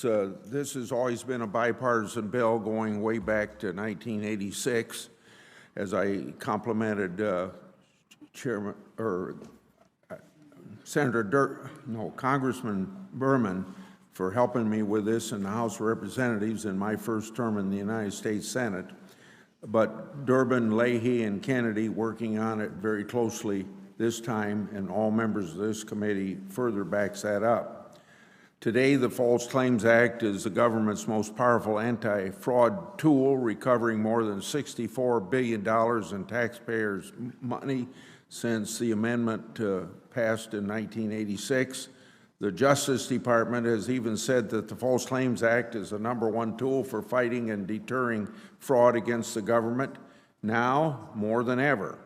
This has always been a bipartisan bill going way back to 1986, as I complimented Congressman Berman for helping me with this in the House of Representatives in my first term in the United States Senate. But Durbin, Leahy, and Kennedy working on it very closely this time, and all members of this committee further backs that up. Today, the False Claims Act is the government's most powerful anti-fraud tool, recovering more than $64 billion in taxpayers' money since the amendment passed in 1986. The Justice Department has even said that the False Claims Act is the #1 tool for fighting and deterring fraud against the government. Now, more than ever,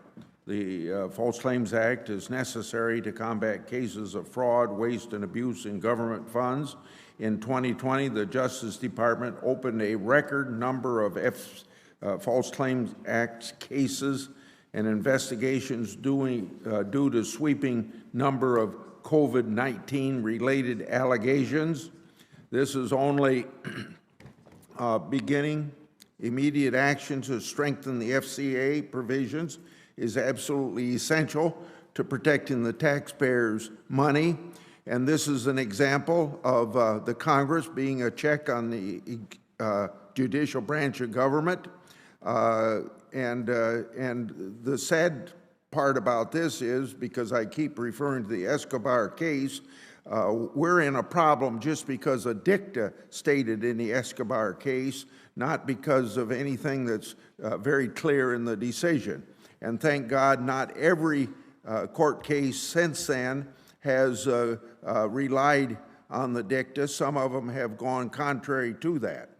the False Claims Act is necessary to combat cases of fraud, waste, and abuse in government funds. In 2020, the Justice Department opened a record number of False Claims Act cases and investigations due to sweeping number of COVID-19 related allegations. This is only beginning. Immediate action to strengthen the FCA provisions is absolutely essential to protecting the taxpayers' money. And this is an example of the Congress being a check on the judicial branch of government. And the sad part about this is, because I keep referring to the Escobar case, we're in a problem just because a dicta stated in the Escobar case, not because of anything that's very clear in the decision. And thank God not every court case since then has relied on the dicta. Some of them have gone contrary to that.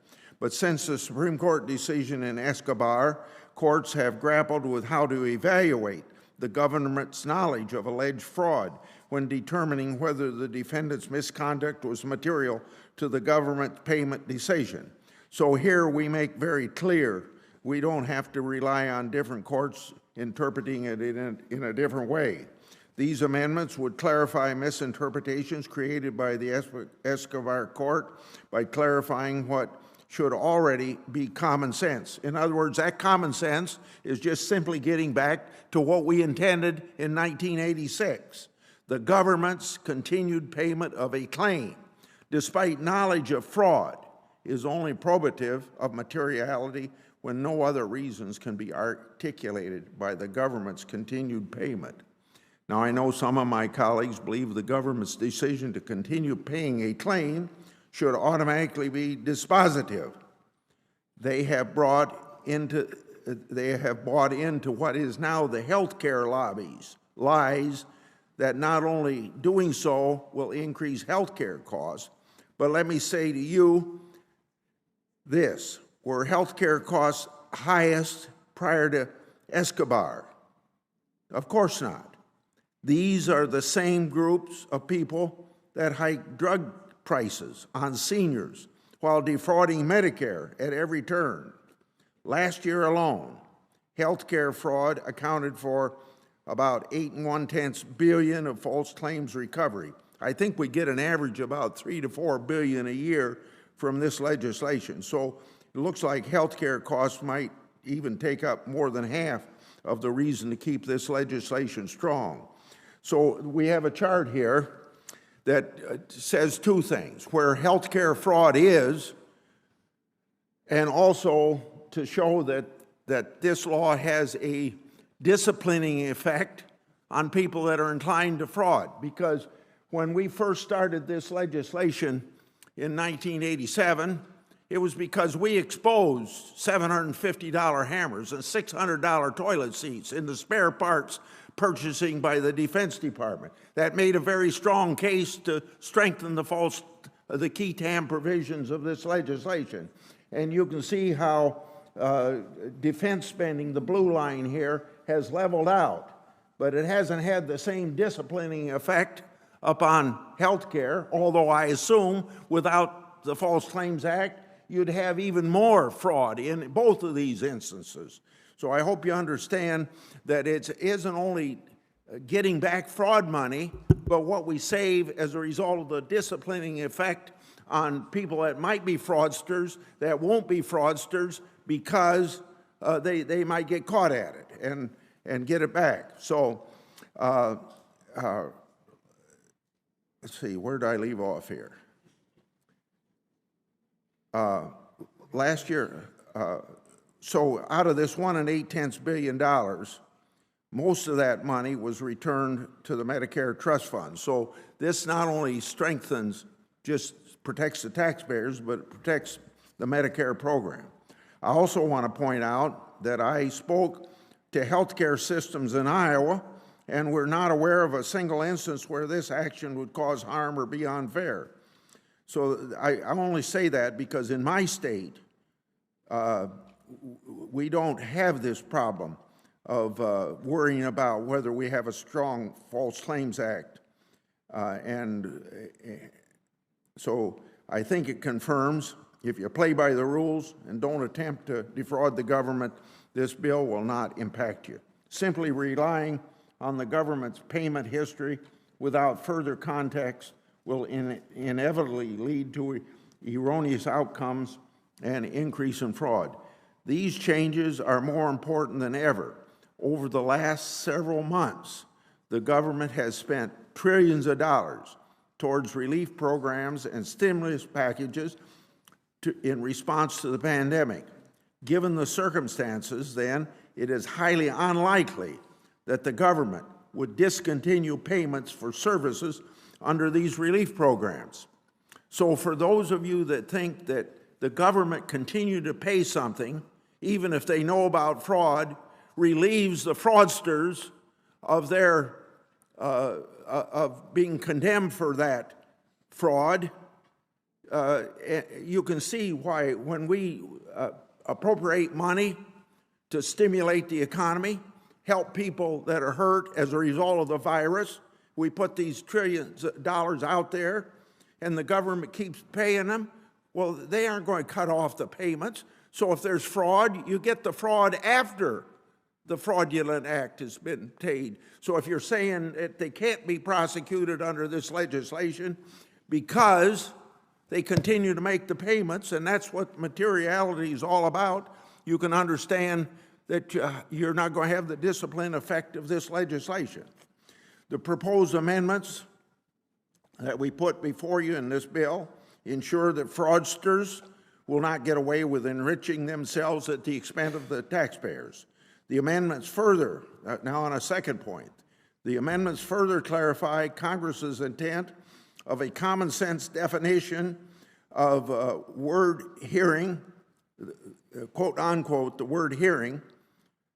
But since the Supreme Court decision in Escobar, courts have grappled with how to evaluate the government's knowledge of alleged fraud when determining whether the defendant's misconduct was material to the government payment decision. So here we make very clear we don't have to rely on different courts interpreting it in a different way. These amendments would clarify misinterpretations created by the Escobar court by clarifying what should already be common sense. In other words, that common sense is just simply getting back to what we intended in 1986. The government's continued payment of a claim, despite knowledge of fraud, is only probative of materiality when no other reasons can be articulated by the government's continued payment. Now, I know some of my colleagues believe the government's decision to continue paying a claim should automatically be dispositive. They have bought into what is now the healthcare lobby's lies that not only doing so will increase healthcare costs, but let me say to you this: were healthcare costs highest prior to Escobar? Of course not. These are the same groups of people that hike drug prices on seniors while defrauding Medicare at every turn. Last year alone, healthcare fraud accounted for about $8.1 billion of false claims recovery. I think we get an average about $3 to $4 billion a year from this legislation. So it looks like healthcare costs might even take up more than half of the reason to keep this legislation strong. So we have a chart here that says two things: where healthcare fraud is, and also to show that this law has a disciplining effect on people that are inclined to fraud. Because when we first started this legislation in 1987, it was because we exposed $750 hammers and $600 toilet seats in the spare parts purchasing by the Defense Department. That made a very strong case to strengthen the key TAM provisions of this legislation. And you can see how defense spending, the blue line here, has leveled out. But it hasn't had the same disciplining effect upon health care, although I assume without the False Claims Act, you'd have even more fraud in both of these instances. So I hope you understand that it isn't only getting back fraud money, but what we save as a result of the disciplining effect on people that might be fraudsters, that won't be fraudsters, because they might get caught at it and get it back. So let's see, where did I leave off here? Last year, so out of this $1 8/10 billion, most of that money was returned to the Medicare Trust Fund. So this not only protects the taxpayers, but it protects the Medicare program. I also want to point out that I spoke to healthcare systems in Iowa, and we're not aware of a single instance where this action would cause harm or be unfair. So I only say that because in my state, we don't have this problem of worrying about whether we have a strong False Claims Act. So I think it confirms, if you play by the rules and don't attempt to defraud the government, this bill will not impact you. Simply relying on the government's payment history without further context will inevitably lead to erroneous outcomes and increase in fraud. These changes are more important than ever. Over the last several months, the government has spent trillions of dollars towards relief programs and stimulus packages in response to the pandemic. Given the circumstances, then, it is highly unlikely that the government would discontinue payments for services under these relief programs. So for those of you that think that the government continue to pay something, even if they know about fraud, relieves the fraudsters of their of being condemned for that fraud, you can see why when we appropriate money to stimulate the economy, help people that are hurt as a result of the virus, we put these trillions of dollars out there and the government keeps paying them, well, they aren't going to cut off the payments. So if there's fraud, you get the fraud after the fraudulent act has been paid. So if you're saying that they can't be prosecuted under this legislation because they continue to make the payments, and that's what materiality is all about, you can understand that you're not going to have the discipline effect of this legislation. The proposed amendments that we put before you in this bill ensure that fraudsters will not get away with enriching themselves at the expense of the taxpayers. The amendments further, now on a second point, the amendments further clarify Congress's intent of a common sense definition of word hearing, quote unquote, the word hearing,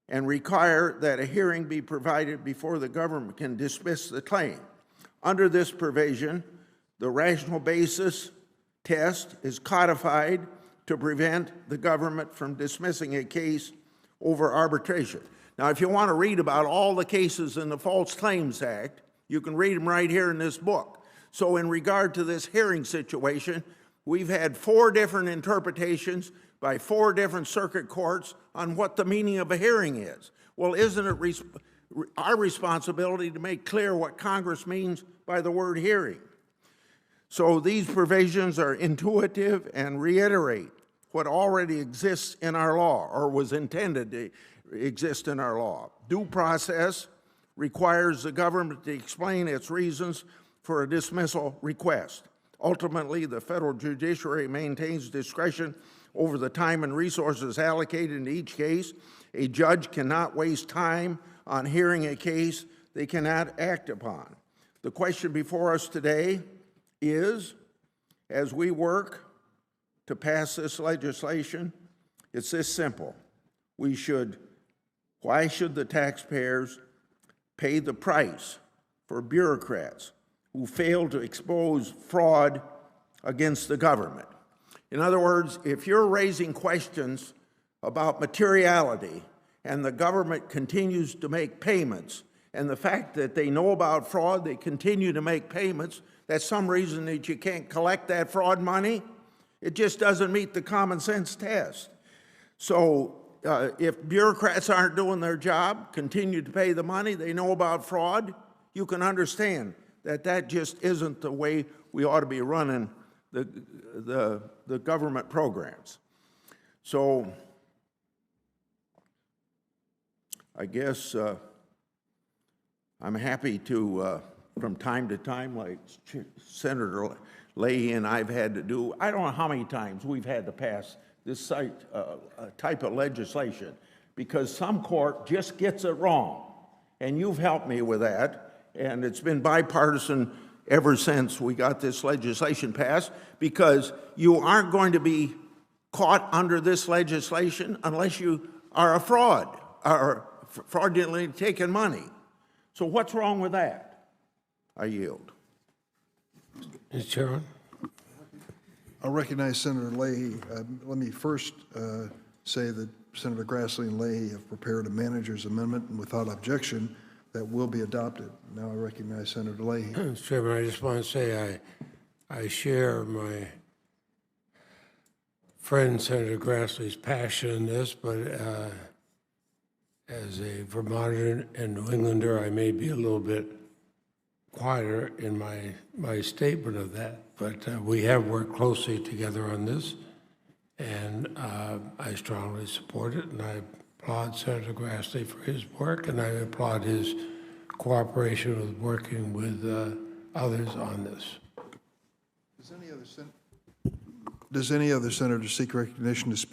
and require that a hearing be provided before the government can dismiss the claim. Under this provision, the rational basis test is codified to prevent the government from dismissing a case over arbitration. Now, if you want to read about all the cases in the False Claims Act, you can read them right here in this book. So in regard to this hearing situation, we've had 4 different interpretations by 4 different circuit courts on what the meaning of a hearing is. Well, isn't it our responsibility to make clear what Congress means by the word hearing? So these provisions are intuitive and reiterate what already exists in our law, or was intended to exist in our law. Due process requires the government to explain its reasons for a dismissal request. Ultimately, the federal judiciary maintains discretion over the time and resources allocated in each case. A judge cannot waste time on hearing a case they cannot act upon. The question before us today is, as we work to pass this legislation, it's this simple. Why should the taxpayers pay the price for bureaucrats who fail to expose fraud against the government? In other words, if you're raising questions about materiality and the government continues to make payments, and the fact that they know about fraud, they continue to make payments, that's some reason that you can't collect that fraud money, it just doesn't meet the common sense test. So if bureaucrats aren't doing their job, continue to pay the money, they know about fraud, you can understand that just isn't the way we ought to be running the government programs. So I guess I'm happy to, from time to time, like Senator Leahy and I've had to do, I don't know how many times we've had to pass this type of legislation because some court just gets it wrong. And you've helped me with that, and it's been bipartisan ever since we got this legislation passed, because you aren't going to be caught under this legislation unless you are a fraud or fraudulently taking money. So what's wrong with that? I yield. Mr. Chairman. I'll recognize Senator Leahy. Let me first say that Senator Grassley and Leahy have prepared a manager's amendment, and without objection, that will be adopted. Now I recognize Senator Leahy. Mr. Chairman, I just want to say I share my friend Senator Grassley's passion in this, but as a Vermonter and New Englander, I may be a little bit quieter in my statement of that. But we have worked closely together on this, and I strongly support it, and I applaud Senator Grassley for his work, and I applaud his cooperation with working with others on this. Does any other senator seek recognition to speak?